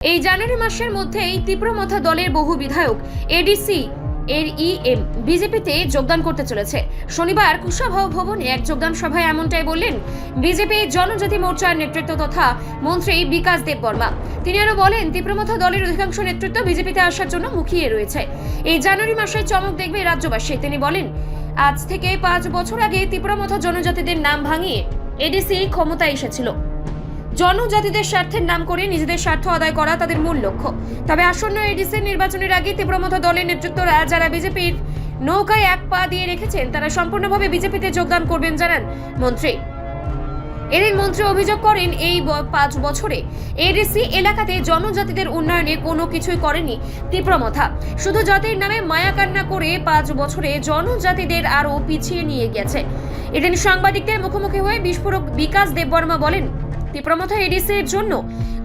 এই জানুয়ারি মাসের মধ্যেই তীব্রমাথা দলের বহু বিধায়ক এডিসি এর ইএম বিজেপিতে যোগদান করতে চলেছে। শনিবার কুশাভাও ভবনে এক যোগদান সভায় এমনটাই বললেন বিজেপি জনজাতি মোর্চার নেতৃত্ব তথা মন্ত্রী বিকাশ দেববর্মা। তিনি আরো বলেন, তীব্রমাথা দলের অধিকাংশ নেতৃত্ব বিজেপিতে আসার জন্য মুখিয়ে রয়েছে। এই জানুয়ারি মাসে চমক দেখবে রাজ্যবাসী। তিনি বলেন, আজ থেকে 5 বছর আগে তীব্রমাথা জনজাতিদের নাম ভাঙিয়ে এডিসি ক্ষমতায় এসেছিল। জনজাতিদের স্বার্থের নাম করে নিজেদের স্বার্থ আদায় করা তাদের মূল লক্ষ্য। তবে আসন্ন এডিসি নির্বাচনের আগে তীব্রমাথা দলের নেতৃত্বরা যারা বিজেপির নৌকায় এক পা দিয়ে রেখেছেন তারা সম্পূর্ণভাবে বিজেপিতে যোগদান করবেন জানান মন্ত্রী। এদিন মন্ত্রী অভিযোগ করেন, এই 5 বছরে এডিসি এলাকাতে জনজাতিদের উন্নয়নে কোনো কিছুই করেনি তীব্রমাথা। শুধু জাতির নামে মায়াকান্না করে 5 বছরে জনজাতিদের আরও পিছিয়ে নিয়ে গেছে। এদিন সাংবাদিকদের মুখোমুখি হয়ে বিস্ফোরক বিকাশ দেববর্মা বলেন, তীব্রমাথা এডিসির জন্য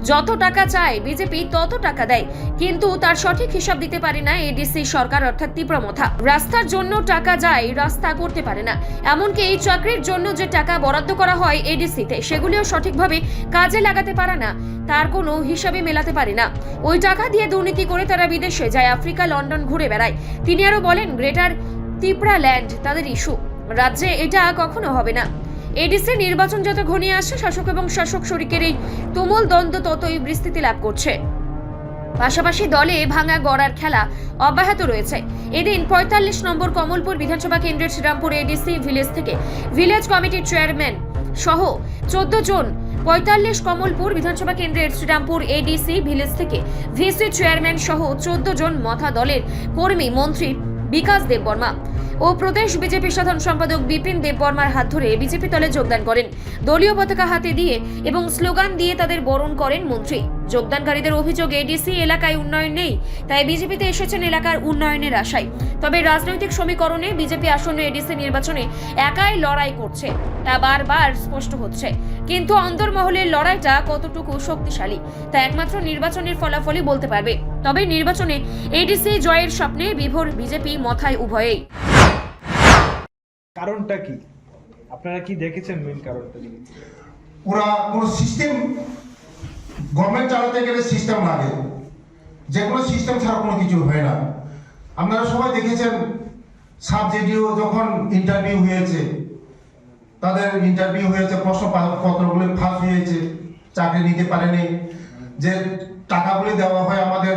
যত টাকা চায় বিজেপি তত টাকা দেয়, কিন্তু তার সঠিক হিসাব দিতে পারে না এডিসি সরকার অর্থাৎ তীব্রমাথা। রাস্তার জন্য টাকা যায়, রাস্তা করতে পারে না। এমনকি এই চাকরির জন্য যে টাকা বরাদ্দ করা হয় এডিসিতে সেগুলিও সঠিকভাবে কাজে লাগাতে পারে না, তার কোনো হিসাবে মেলাতে পারে না। ওই টাকা দিয়ে দুর্নীতি করে তারা বিদেশে যায়, আফ্রিকা, লন্ডন ঘুরে বেড়ায়। তিনি আরো বলেন, গ্রেটার ত্রিপুরা ল্যান্ড তাদের ইস্যু, রাজ্যে এটা কখনো হবে না। এডিসি নির্বাচন যত ঘনিয়ে আসছে শাসক এবং শাসক শরিকের এই তুমুল দ্বন্দ্ব ততই বিস্তৃতি লাভ করছে। পাশাপাশি দলে ভাঙা গড়ার খেলা অব্যাহত রয়েছে। এদিন 45 নম্বর কমলপুর বিধানসভা কেন্দ্রের শ্রীরামপুর এডিসি ভিলেজ থেকে ভিলেজ কমিটির চেয়ারম্যান সহ 14 জন, 45 কমলপুর বিধানসভা কেন্দ্রের শ্রীরামপুর এডিসি ভিলেজ থেকে ভিসি চেয়ারম্যান সহ 14 জন মথা দলের কর্মী মন্ত্রী বিকাশ দেববর্মা ও প্রদেশ বিজেপি সাধারণ সম্পাদক বিপিন দেববর্মার হাত ধরে বিজেপি দলে যোগদান করেন। দলীয় পতাকা হাতে দিয়ে এবং স্লোগান দিয়ে তাদের বরণ করেন মন্ত্রী। যোগদানকারীদের অভিযোগ, এডিসি এলাকায় উন্নয়ন নেই, তাই বিজেপিতে এসেছেন এলাকার উন্নয়নের আশায়। তবে রাজনৈতিক সমীকরণে বিজেপি আসন্ন এডিসি নির্বাচনে একাই লড়াই করছে, তা বারবার স্পষ্ট হচ্ছে। কিন্তু অন্তর্মহলের লড়াইটা কতটুকু শক্তিশালী তা একমাত্র নির্বাচনের ফলাফলই বলতে পারবে। তবে নির্বাচনে এডিসি জয়ের স্বপ্নে বিভোর বিজেপি মথায় উভয়েই। কারণটা কি আপনারা কি দেখেছেন? মেইন কারণটা কি? ওরা কোনো সিস্টেম, গভর্নমেন্ট চালাতে গেলে সিস্টেম লাগে, যে কোনো সিস্টেম ছাড়া কোনো কিছু হয় না। আপনারা সবাই দেখেছেন সাব জেডিও যখন ইন্টারভিউ হয়েছে, তাদের ইন্টারভিউ হয়েছে, প্রশ্নপত্রগুলি ফাঁস হয়েছে, চাকরি নিতে পারেনি। যে টাকাগুলি দেওয়া হয়, আমাদের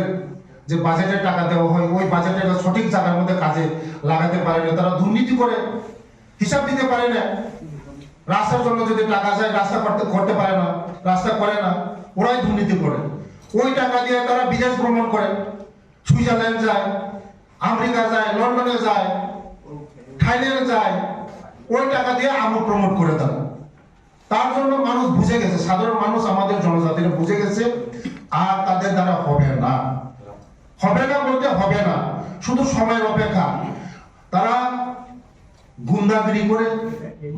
যে বাজেটের টাকা দেওয়া হয়, ওই বাজেটের সঠিক জায়গার মধ্যে কাজে লাগাতে পারে না। তারা দুর্নীতি করে, হিসাব দিতে পারে না। রাস্তার জন্য যদি টাকা যায়, রাস্তা করতে পারে না, রাস্তা করে না, ওরাই দুর্নীতি করে। ওই টাকা দিয়ে তারা বিদেশ ভ্রমণ করে, সুইজারল্যান্ড যায়, আমেরিকা যায়, লন্ডনে যায়, থাইল্যান্ডে যায়। ওই টাকা দিয়ে আমোদ প্রমোট করে তারা। তার জন্য মানুষ বুঝে গেছে, সাধারণ মানুষ আমাদের জনজাতিরা বুঝে গেছে, আর তাদের দ্বারা হবে না। হবে না বলতে হবে না, শুধু সময়ের অপেক্ষা। তারা গুন্ডাগিরি করে,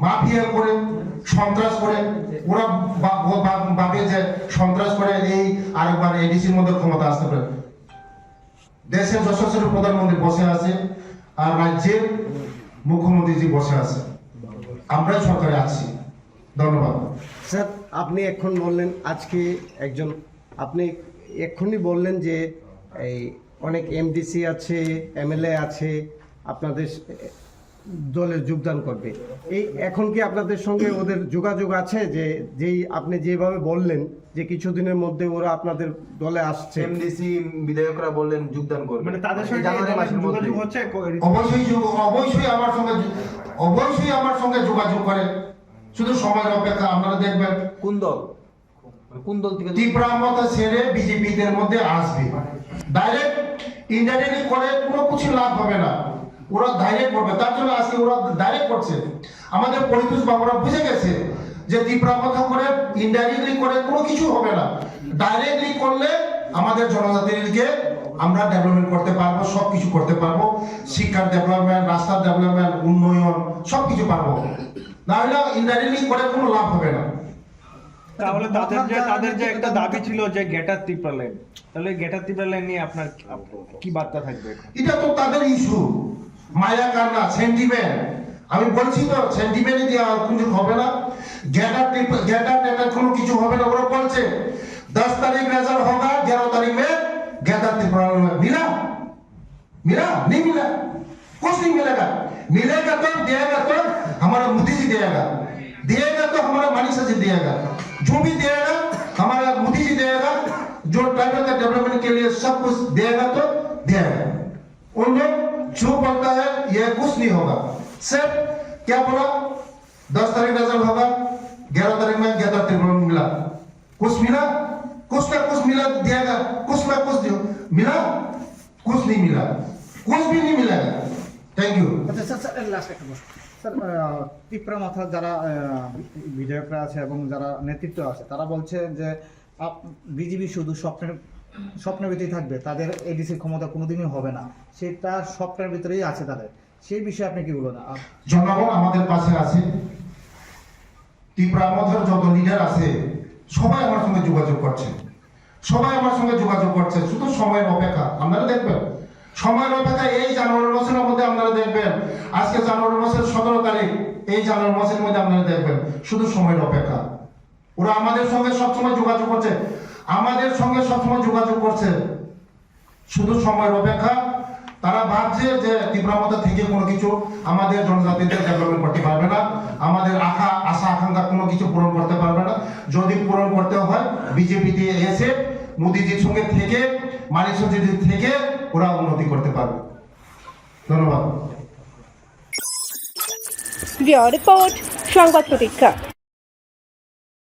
মাফিয়া করে, সন্ত্রাস করে, ওরা ভাবে যে সন্ত্রাস করে এই আরেকবার এডিসির মধ্যে ক্ষমতা আসতে পারে। দেশের যশস্বী প্রধানমন্ত্রী বসে আছে, আর রাজ্যের মুখ্যমন্ত্রীজি বসে আছে, আমরাই সরকারে আছি। ধন্যবাদ স্যার। আপনি এখন বললেন, আজকে একজন, আপনি এক্ষুনি বললেন যে এই অনেক এমডিসি আছে, এমএলএ আছে, আপনাদের দলে যোগদান করবে। এই এখন কি আপনাদের সঙ্গে ওদের যোগাযোগ আছে? যে যেই আপনি যেভাবে বললেন যে কিছুদিনের মধ্যে ওরা আপনাদের দলে আসছে, এমডিসি বিধায়করা বললেন যোগদান করবে, মানে তাদের সঙ্গে জানুয়ারি মাসের মধ্যে যোগাযোগ হচ্ছে? অবশ্যই আমার সঙ্গে যোগাযোগ করে, শুধু সময়ের অপেক্ষা। আপনারা দেখবেন কোন দল, কোন দল থেকে তীব্রমাথা ছেড়ে বিজেপিদের মধ্যে আসবে। ডাইরেক্ট ইনডাইরেক্টলি করে কোনো কিছু লাভ হবে না, ওরা ডাইরেক্ট করবে। তার জন্য আজকে ওরা ডাইরেক্ট করছে। আমাদের পরিতোষ বাবুরা বুঝে গেছে যে তীব্রমাথা করে, ইনডাইরেক্টলি করে কোনো কিছু হবে না। ডাইরেক্টলি করলে আমাদের জনজাতিকে আমরা ডেভেলপমেন্ট করতে পারবো, সব কিছু করতে পারবো। শিক্ষার ডেভেলপমেন্ট, রাস্তার ডেভেলপমেন্ট, উন্নয়ন সব কিছু পারবো। না হলে ইনডাইরেক্টলি করে কোনো লাভ হবে না। তাহলে তাদের যে একটা দাবি ছিল যে গেটার ত্রিপুরা লাইন, তাহলে গেটার ত্রিপুরা লাইন নিয়ে আপনার কি বার্তা থাকবে? এটা তো তাদের ইস্যু, মায়া কান্না, সেন্টিমেন্ট। আমি বলছি তো, সেন্টিমেন্ট দিয়ে আর কিছু হবে না। গেটার কোনো কিছু হবে না। ওরা বলছে 10 तारीख रिजल्ट होगा, 11 तारीख में गैदर त्रिपुरा में मिला मिला नहीं मिला, कुछ नहीं मिलेगा। मिलेगा तो देगा तो हमारा मोदी जी देगा तो हमारा मनीषा जी देगा, जो भी देगा हमारा मोदी जी देगा, जो ट्राइबल का डेवलपमेंट के लिए सब कुछ देगा तो देगा। उन लोग जो बोलता है ये कुछ नहीं होगा। सिर्फ क्या बोला, 10 तारीख रिजल्ट होगा, 11 तारीख में गैदर त्रिपुरा में मिला, कुछ मिला, कुछ ना कुछ मिला देगा, कुछ ना कुछ मिला, कुछ नहीं मिला, कुछ भी नहीं मिलेगा। Thank you. আচ্ছা স্যার স্যার লাস্ট একটা প্রশ্ন স্যার, ত্রিপুরা মাথা যারা বিধায়করা আছে এবং যারা নেতৃত্ব আছে তারা বলছে যে বিজেপি শুধু স্বপ্নের ভিতরেই থাকবে, তাদের এডিসির ক্ষমতা কোনোদিনই হবে না, সেটা স্বপ্নের ভিতরেই আছে তাদের, সেই বিষয়ে আপনি কি বলবেন? জনগণ আমাদের পাশে আছে, ত্রিপুরা মধ্যের যত লিডার আছে সবাই আমার সঙ্গে যোগাযোগ করছে, শুধু সময়ের অপেক্ষা। আপনারা দেখবেন সময়ের অপেক্ষা, এই জানুয়ারি মাসের মধ্যে আপনারা দেখবেন, আজকে জানুয়ারি মাসের 17 তারিখ, এই জানুয়ারি মাসের মধ্যে আপনারা দেখবেন, শুধু সময়ের অপেক্ষা। ওরা আমাদের সঙ্গে সবসময় যোগাযোগ করছে, শুধু সময়ের অপেক্ষা। তারা ভাবছে যে ত্রিপুরা মধ্যে থেকে কোনো কিছু আমাদের জনজাতিদের ডেভেলপমেন্ট করতে পারবে না, আমাদের আশা আকাঙ্ক্ষা কোনো কিছু পূরণ করতে পারবে না। যদি পূরণ করতে হয় বিজেপি দিয়ে এসে মোদিজির সঙ্গে থেকে, মানিক থেকে ওরা উন্নতি করতে পারবে। ধন্যবাদ। রিপোর্ট সংবাদ প্রতীক্ষা।